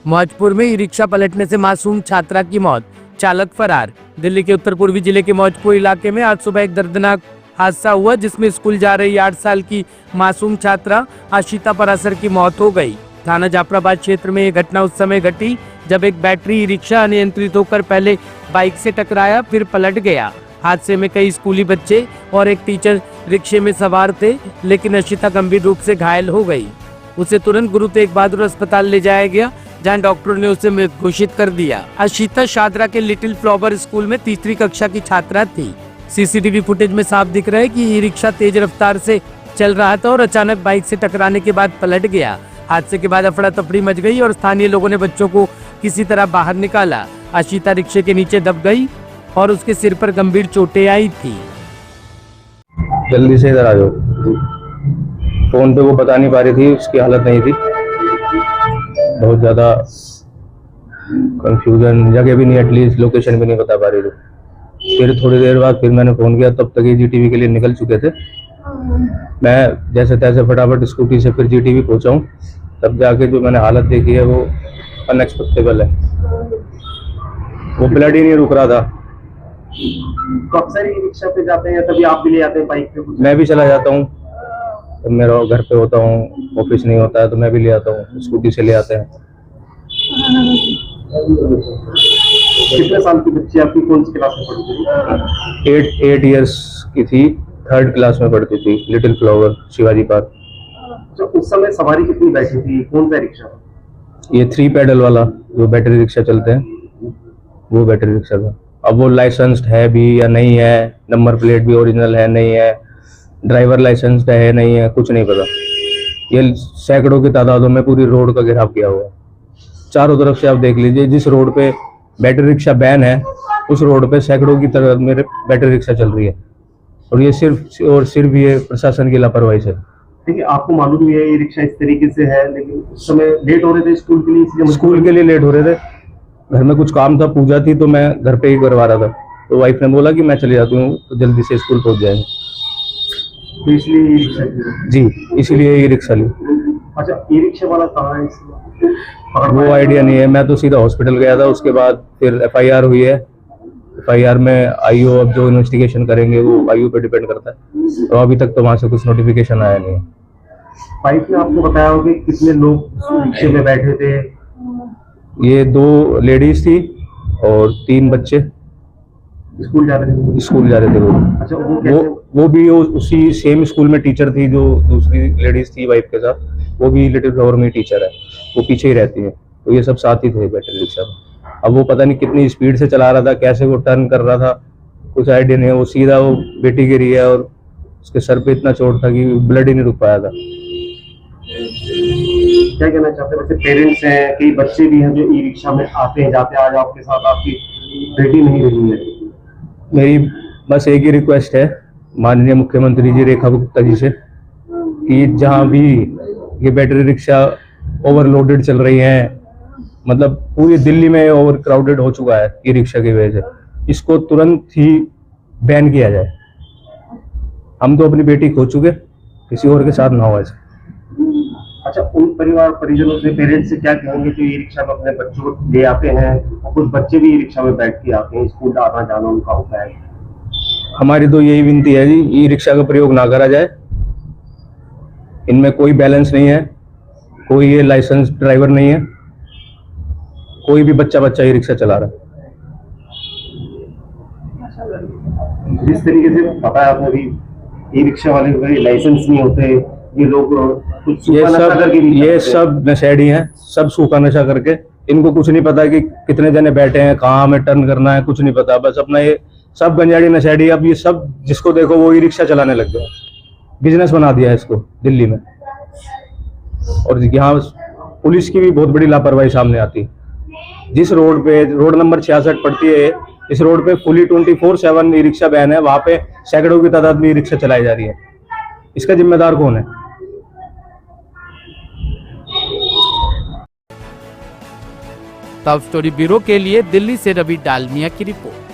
मौजपुर में e rickshaw पलटने से मासूम छात्रा की मौत, चालक फरार। दिल्ली के उत्तर पूर्वी जिले के मौजपुर इलाके में आज सुबह एक दर्दनाक हादसा हुआ, जिसमें स्कूल जा रही 8 साल की मासूम छात्रा आशिता परासर की मौत हो गई। थाना जाफराबाद क्षेत्र में ये घटना उस समय घटी जब एक बैटरी रिक्शा अनियंत्रित होकर पहले बाइक से टकराया, फिर पलट गया। हादसे में कई स्कूली बच्चे और एक टीचर रिक्शे में सवार थे, लेकिन आशिता गंभीर रूप से घायल हो गई। उसे तुरंत गुरु तेग बहादुर अस्पताल ले जाया गया, जहां डॉक्टरों ने उसे मृत घोषित कर दिया। आशिता शादरा के लिटिल फ्लावर स्कूल में तीसरी कक्षा की छात्रा थी। सीसीटीवी फुटेज में साफ दिख रहा है कि ई रिक्शा तेज रफ्तार से चल रहा था और अचानक बाइक से टकराने के बाद पलट गया। हादसे के बाद अफरा तफरी मच गई और स्थानीय लोगों ने बच्चों को किसी तरह बाहर निकाला। आशिता रिक्शे के नीचे दब गई और उसके सिर पर गंभीर चोटें आई थी। जल्दी से इधर आ जाओ। फोन पे वो बता नहीं पा रही थी, उसकी हालत नहीं थी, बहुत ज्यादा कंफ्यूजन, जगह भी नहीं, एटलीस्ट लोकेशन भी नहीं बता पा रही थी। फिर थोड़ी देर बाद फिर मैंने फोन किया, तब तक ये जीटीवी के लिए निकल चुके थे। मैं जैसे तैसे फटाफट स्कूटी से फिर जीटीवी पहुंचा हूँ, तब जाके जो मैंने हालत देखी है वो अनएक्सपेक्टेबल है। वो ब्लड ही नहीं रुक रहा था। तो अक्सर ही रिक्शा पे जाते हैं, तभी आप भी ले आते हैं बाइक पे? मैं भी चला जाता हूँ, तो मेरा घर पे होता हूँ, ऑफिस नहीं होता है तो मैं भी ले आता हूँ, स्कूटी से ले आते हैं। कितने साल की बच्ची आपकी, कौन सी क्लास में पढ़ती थी? 8 इयर्स की थी, 3rd क्लास में पढ़ती थी, लिटिल फ्लावर, शिवाजी पार्क। तो उस समय सवारी कितनी बैठी थी? कौन सा रिक्शा? ये 3 पैडल वाला जो बैटरी रिक्शा चलते हैं, वो बैटरी रिक्शा था। अब वो लाइसेंस्ड है भी या नहीं है, नंबर प्लेट भी ओरिजिनल है नहीं है, ड्राइवर लाइसेंस्ड है नहीं है, कुछ नहीं पता। ये सैकड़ों की तादादों में पूरी रोड का घेराव किया हुआ है। चारों तरफ से आप देख लीजिए, जिस रोड पे बैटरी रिक्शा बैन है उस रोड पे सैकड़ों की तरह मेरे बैटरी रिक्शा चल रही है, और ये सिर्फ और सिर्फ ये प्रशासन की लापरवाही से। ठीक है, आपको मालूम ही है ये रिक्शा इस तरीके से है, लेकिन उस समय लेट हो रहे थे स्कूल के लिए, इसलिए स्कूल के लिए लेट हो रहे थे। घर में कुछ काम था, पूजा थी, तो मैं घर पे ही करवा रहा था, तो वाइफ ने बोला कि मैं चले जाती हूँ तो जल्दी से स्कूल पहुंच जाएंगे, तो इसलिए ये रिक्शा ली। जी इसीलिए ये रिक्शा ली। अच्छा, ये रिक्शा वाला कहाँ है? वो आइडिया नहीं है, मैं तो सीधा हॉस्पिटल गया था, उसके बाद फिर FIR हुई है। FIR में IO अब जो इन्वेस्टिगेशन करेंगे वो IO पे डिपेंड करता है, तो अभी तक तो वहां से कुछ नोटिफिकेशन आया नहीं है। वाइफ ने आपको बताया होगा कि कितने लोग रिक्शे में बैठे थे? ये 2 लेडीज थी और 3 बच्चे स्कूल जा रहे थे? स्कूल जा रहे थे वो। अच्छा, वो भी उसी सेम स्कूल में टीचर थी, जो दूसरी लेडीज थी वाइफ के साथ, वो भी लिटिल फ्लावर में टीचर है, वो पीछे ही रहती है, तो ये सब साथ ही थे बैटरी रिक्शा में। अब वो पता नहीं कितनी स्पीड से चला रहा था, कैसे वो टर्न कर रहा था, कुछ आइडिया नहीं है। वो सीधा वो बेटी गिरी है और उसके सर पे इतना चोट था कि ब्लड ही नहीं रुक पाया था। क्या कहना चाहते हैं? वैसे पेरेंट्स हैं, कई बच्चे भी हैं जो ई रिक्शा में आते हैं जाते हैं, आज आपके साथ आपकी बेटी नहीं रही है। मेरी बस एक ही रिक्वेस्ट है माननीय मुख्यमंत्री जी रेखा गुप्ता जी से, कि जहाँ भी ये बैटरी रिक्शा ओवरलोडेड चल रही हैं, मतलब पूरी दिल्ली में ओवर क्राउडेड हो चुका है ई रिक्शा की वजह से, इसको तुरंत ही बैन किया जाए। हम तो अपनी बेटी खो चुके, किसी और के साथ ना हो ऐसे। अच्छा, उन परिवार परिजनों से, पेरेंट्स से क्या कहेंगे जो ई रिक्शा में अपने बच्चों को ले आते हैं, और कुछ बच्चे भी ई रिक्शा में बैठ के आते हैं, स्कूल आना जाना उनका होता है? हमारी तो यही विनती है जी, ई रिक्शा का प्रयोग ना करा जाए। इनमें कोई बैलेंस नहीं है, कोई ये लाइसेंस ड्राइवर नहीं है, कोई भी बच्चा ई रिक्शा चला रहा है। जिस तरीके से पता है आपने भी, ई रिक्शा वाले को लाइसेंस नहीं होते, ये लोग कुछ ये सब नशेड़ी हैं, सब सूखा नशा करके, इनको कुछ नहीं पता कि कितने जने बैठे हैं, कहाँ हमें टर्न करना है, कुछ नहीं पता, बस अपना ये सब गंजाड़ी नशेड़ी। अब ये सब जिसको देखो वो ई रिक्शा चलाने लग गया, बिजनेस बना दिया है इसको दिल्ली में। और यहाँ पुलिस की भी बहुत बड़ी लापरवाही सामने आती है। जिस रोड पे रोड नंबर 66 पड़ती है, इस रोड पे फुली 24/7 ई रिक्शा बैन है, वहां पे सैकड़ों की तादाद में ई रिक्शा चलाई जा रही है। इसका जिम्मेदार कौन है? टॉप स्टोरी ब्यूरो के लिए दिल्ली से रवि डालमिया की रिपोर्ट।